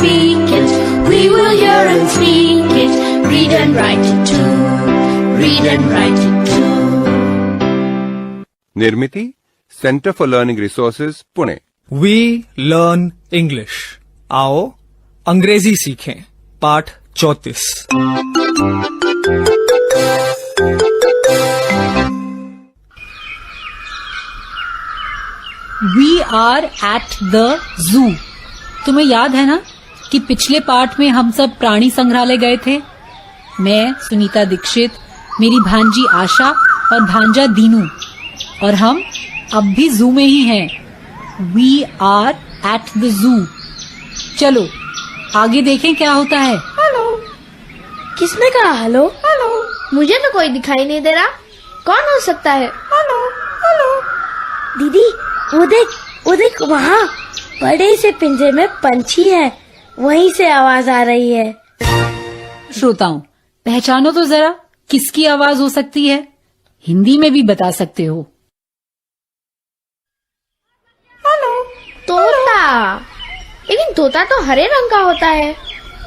speak it. We will hear and speak it. Read and write it too. Read and write it too. Nirmiti centre for learning resources Pune. We learn English. आओ अंग्रेजी सीखें। पाठ 34। We are at the zoo. तुम्हें याद है ना कि पिछले पाठ में हम सब प्राणी संग्रहालय गए थे। मैं सुनीता दीक्षित, मेरी भांजी आशा और भांजा दीनू, और हम अब भी जू में ही हैं। We are at the zoo. चलो आगे देखें क्या होता है। हेलो। किसने कहा हेलो? हेलो। मुझे तो कोई दिखाई नहीं दे रहा। कौन हो सकता है? Hello hello. दीदी वो देख वहाँ बड़े से पिंजरे में पंछी है, वहीं से आवाज आ रही है। श्रोताओं, पहचानो तो जरा किसकी आवाज हो सकती है। हिंदी में भी बता सकते हो। हेलो। तोता। लेकिन तोता तो हरे रंग का होता है।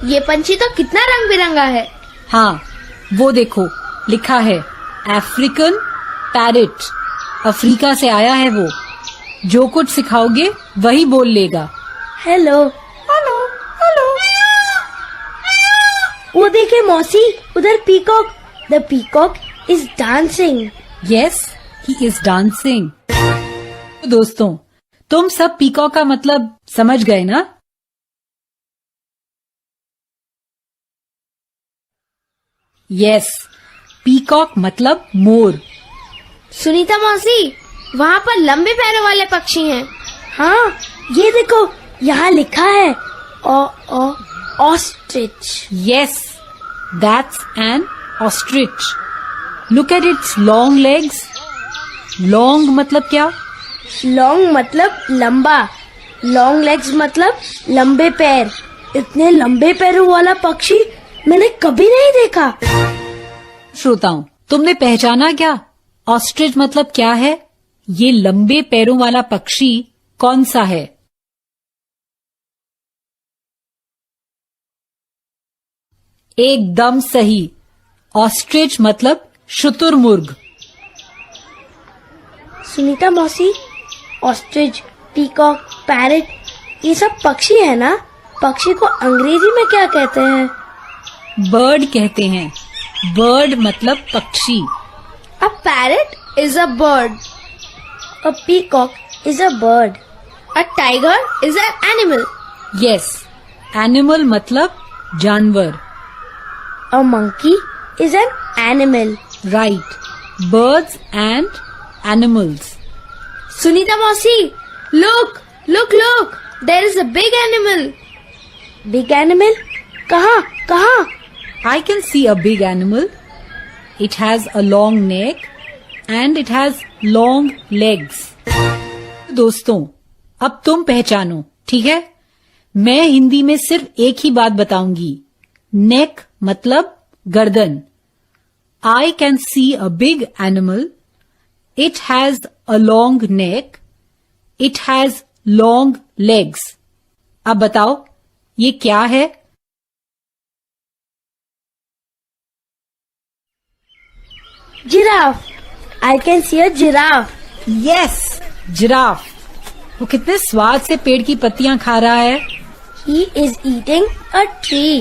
ये पंछी तो कितना रंग बिरंगा है। हाँ, वो देखो लिखा है अफ्रीकन पैरेट। अफ्रीका से आया है वो। जो कुछ सिखाओगे वही बोल लेगा। Hello hello hello. वो देखे मौसी, उधर peacock. The peacock is dancing. Yes, he is dancing. दोस्तों, तुम सब पीकॉक का मतलब समझ गए ना? यस, पीकॉक मतलब मोर। सुनीता मौसी, वहाँ पर लंबे पैरों वाले पक्षी हैं। हाँ, ये देखो यहाँ लिखा है ostrich. Yes, that's an ostrich. Look at its long legs. Long मतलब क्या? लॉन्ग मतलब लंबा, लॉन्ग लेग्स मतलब लंबे पैर। इतने लंबे पैरों वाला पक्षी मैंने कभी नहीं देखा। श्रोताओं, तुमने पहचाना क्या? ऑस्ट्रिच मतलब क्या है? ये लंबे पैरों वाला पक्षी कौन सा है? एकदम सही। ऑस्ट्रिच मतलब शुतुरमुर्ग। सुनीता मौसी, ऑस्ट्रिच, पीकॉक, पैरेट, ये सब पक्षी है ना? पक्षी को अंग्रेजी में क्या कहते हैं? बर्ड कहते हैं। बर्ड मतलब पक्षी। A parrot is a bird. A peacock is a bird. A tiger is an animal. Yes, animal मतलब जानवर। A monkey is an animal. Right. Birds and animals. Sunita Mausi, look! There is a big animal. Big animal? कहाँ? I can see a big animal. It has a long neck and it has long legs. दोस्तों, अब तुम पहचानो, ठीक है? मैं हिंदी में सिर्फ एक ही बात बताऊंगी। नेक मतलब गर्दन। I can see a big animal. It has a long neck. It has long legs. अब बताओ, ये क्या है? Giraffe. I can see a giraffe. Yes, giraffe. वो कितने स्वाद से पेड़ की पत्तियां खा रहा है। He is eating a tree.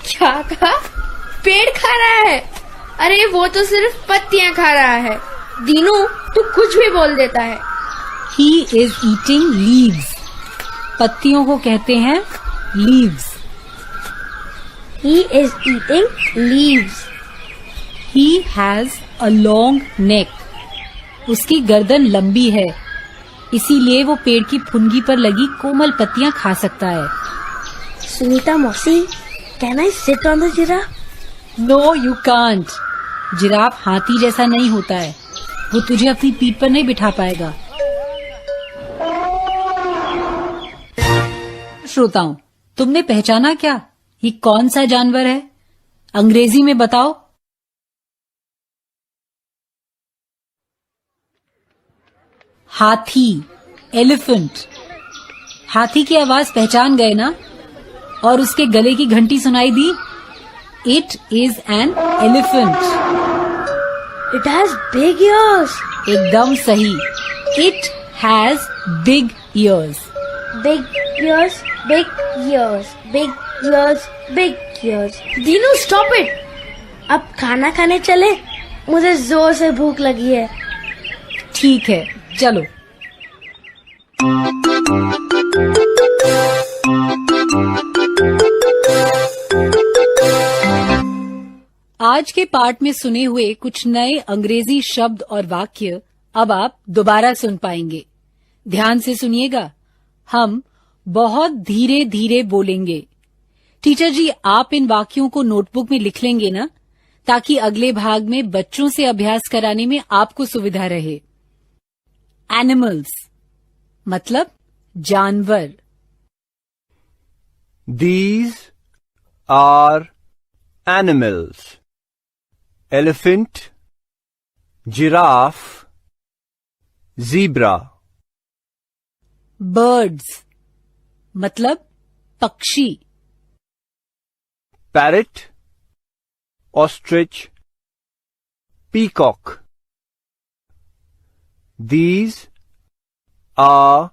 क्या कहा? पेड़ खा रहा है? अरे वो तो सिर्फ पत्तियां खा रहा है। दीनू, तू कुछ भी बोल देता है। He is eating leaves. पत्तियों को कहते हैं leaves. He is eating leaves. He has a long neck. उसकी गर्दन लंबी है, इसीलिए वो पेड़ की फुनगी पर लगी कोमल पत्तियां खा सकता है। सुनीता मौसी, can I sit on the giraffe? No, you can't. Giraffe हाथी जैसा नहीं होता है। वो तुझे अपनी पीठ पर नहीं बिठा पाएगा। श्रोताओं, तुमने पहचाना क्या? ये कौन सा जानवर है? अंग्रेजी में बताओ। हाथी, एलिफेंट। हाथी की आवाज पहचान गए ना? और उसके गले की घंटी सुनाई दी? It is an elephant. It has big ears. एकदम सही। It has big ears. Big ears, big ears, big ears, big ears. Dinu stop it. अब खाना खाने चले? मुझे जोर से भूख लगी है। ठीक है, चलो। आज के पाठ में सुने हुए कुछ नए अंग्रेजी शब्द और वाक्य अब आप दोबारा सुन पाएंगे। ध्यान से सुनिएगा। हम बहुत धीरे धीरे बोलेंगे। टीचर जी, आप इन वाक्यों को नोटबुक में लिख लेंगे ना, ताकि अगले भाग में बच्चों से अभ्यास कराने में आपको सुविधा रहे। एनिमल्स मतलब जानवर। These are animals. Elephant, giraffe, zebra. Birds मतलब पक्षी। Parrot, ostrich, peacock. These are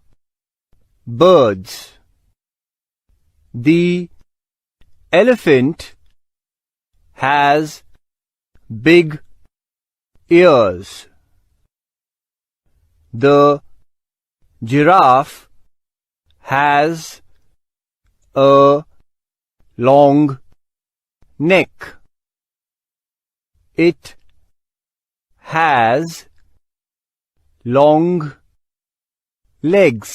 birds. The elephant has big ears. The giraffe has a long neck. It has long legs.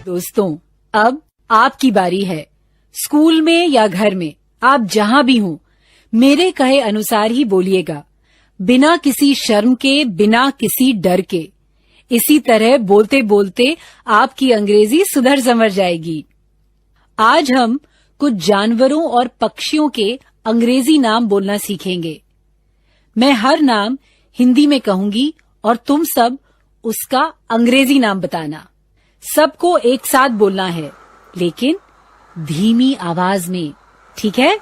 दोस्तों, अब आपकी बारी है। स्कूल में या घर में, आप जहां भी हों, मेरे कहे अनुसार ही बोलिएगा, बिना किसी शर्म के, बिना किसी डर के। इसी तरह बोलते बोलते आपकी अंग्रेजी सुधर संवर जाएगी। आज हम कुछ जानवरों और पक्षियों के अंग्रेजी नाम बोलना सीखेंगे। मैं हर नाम हिंदी में कहूंगी और तुम सब उसका अंग्रेजी नाम बताना। सबको एक साथ बोलना है, लेकिन धीमी आवाज में, ठीक है?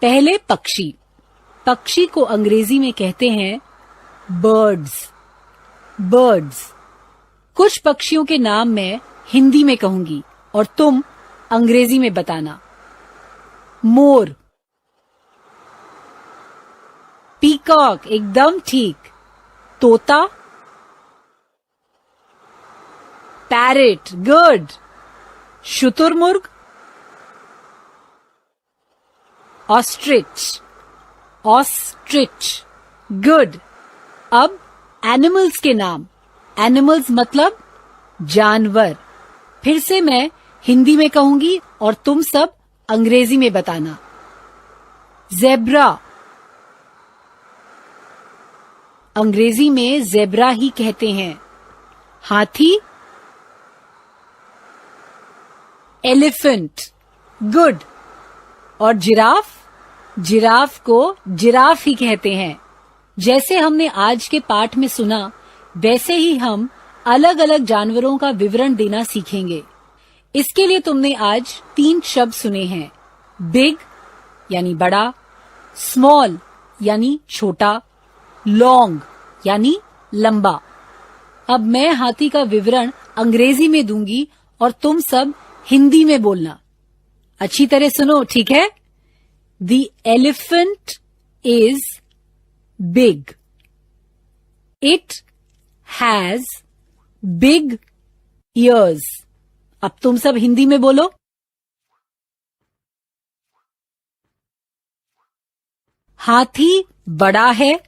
पहले पक्षी। पक्षी को अंग्रेजी में कहते हैं बर्ड्स। बर्ड्स। कुछ पक्षियों के नाम मैं हिंदी में कहूंगी और तुम अंग्रेजी में बताना। मोर, पीकॉक, एकदम ठीक। तोता, पैरेट, गुड। शुतुरमुर्ग, ऑस्ट्रिच, ऑस्ट्रिच, गुड। अब एनिमल्स के नाम। एनिमल्स मतलब जानवर। फिर से मैं हिंदी में कहूंगी और तुम सब अंग्रेजी में बताना। ज़ेब्रा, अंग्रेजी में ज़ेब्रा ही कहते हैं। हाथी, एलिफेंट, गुड। और जिराफ, जिराफ को जिराफ ही कहते हैं। जैसे हमने आज के पाठ में सुना, वैसे ही हम अलग अलग जानवरों का विवरण देना सीखेंगे। इसके लिए तुमने आज 3 शब्द सुने हैं। बिग यानी बड़ा, स्मॉल यानी छोटा, लॉन्ग यानी लंबा। अब मैं हाथी का विवरण अंग्रेजी में दूंगी और तुम सब हिंदी में बोलना। अच्छी तरह सुनो, ठीक है? The elephant is big. It has big ears. अब तुम सब हिंदी में बोलो। हाथी बड़ा है,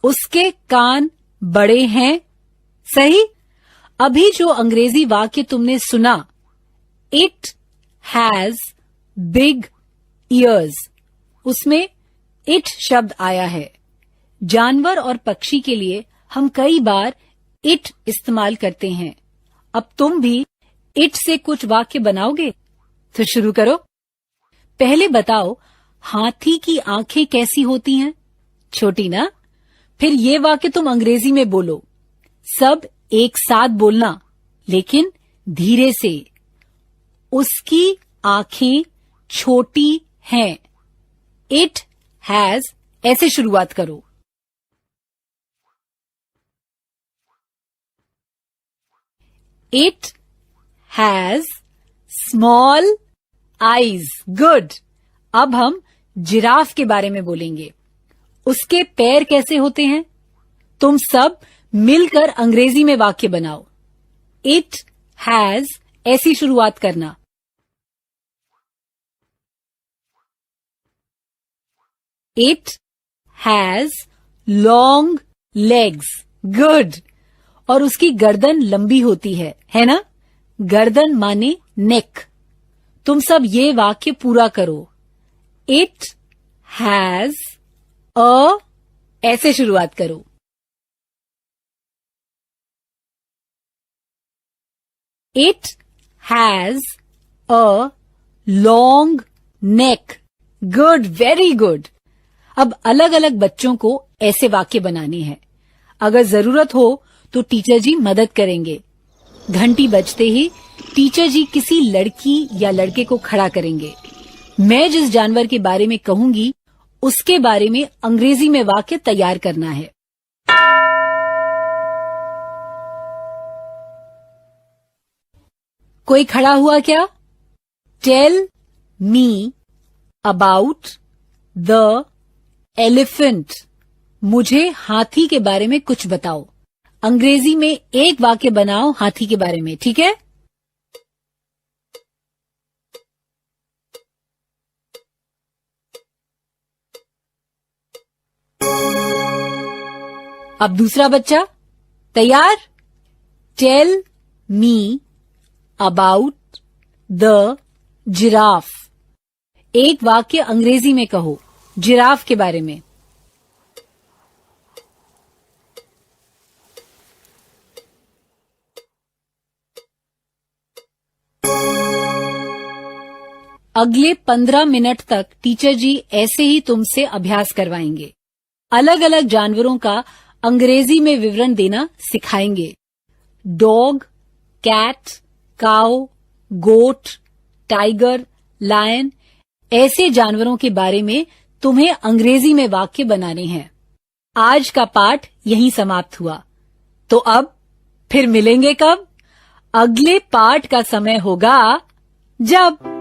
उसके कान बड़े हैं। सही? अभी जो अंग्रेजी वाक्य तुमने सुना, इट हैज बिग ईयर्स, उसमें इट शब्द आया है। जानवर और पक्षी के लिए हम कई बार इट इस्तेमाल करते हैं। अब तुम भी इट से कुछ वाक्य बनाओगे? तो शुरू करो। पहले बताओ, हाथी की आंखें कैसी होती हैं? छोटी ना? फिर ये वाक्य तुम अंग्रेजी में बोलो, सब एक साथ बोलना, लेकिन धीरे से। उसकी आंखें छोटी हैं। इट हैज, ऐसे शुरुआत करो। It has small eyes. Good. अब हम जिराफ के बारे में बोलेंगे। उसके पैर कैसे होते हैं? तुम सब मिलकर अंग्रेजी में वाक्य बनाओ। इट हैज, ऐसी शुरुआत करना। It has long legs. Good. और उसकी गर्दन लंबी होती है ना? गर्दन माने नेक। तुम सब ये वाक्य पूरा करो। इट हैज अ, ऐसे शुरुआत करो। It has a long neck. Good, very good. अब अलग अलग बच्चों को ऐसे वाक्य बनाने हैं। अगर जरूरत हो तो टीचर जी मदद करेंगे। घंटी बजते ही टीचर जी किसी लड़की या लड़के को खड़ा करेंगे। मैं जिस जानवर के बारे में कहूंगी उसके बारे में अंग्रेजी में वाक्य तैयार करना है। कोई खड़ा हुआ क्या? Tell me about the elephant. मुझे हाथी के बारे में कुछ बताओ। अंग्रेजी में एक वाक्य बनाओ हाथी के बारे में, ठीक है? अब दूसरा बच्चा, तैयार? Tell me about the giraffe. एक वाक्य अंग्रेजी में कहो जिराफ के बारे में। अगले 15 मिनट तक टीचर जी ऐसे ही तुमसे अभ्यास करवाएंगे। अलग अलग जानवरों का अंग्रेजी में विवरण देना सिखाएंगे। डॉग, कैट, काऊ, गोट, टाइगर, लायन, ऐसे जानवरों के बारे में तुम्हें अंग्रेजी में वाक्य बनाने हैं। आज का पाठ यहीं समाप्त हुआ। तो अब फिर मिलेंगे कब? अगले पाठ का समय होगा जब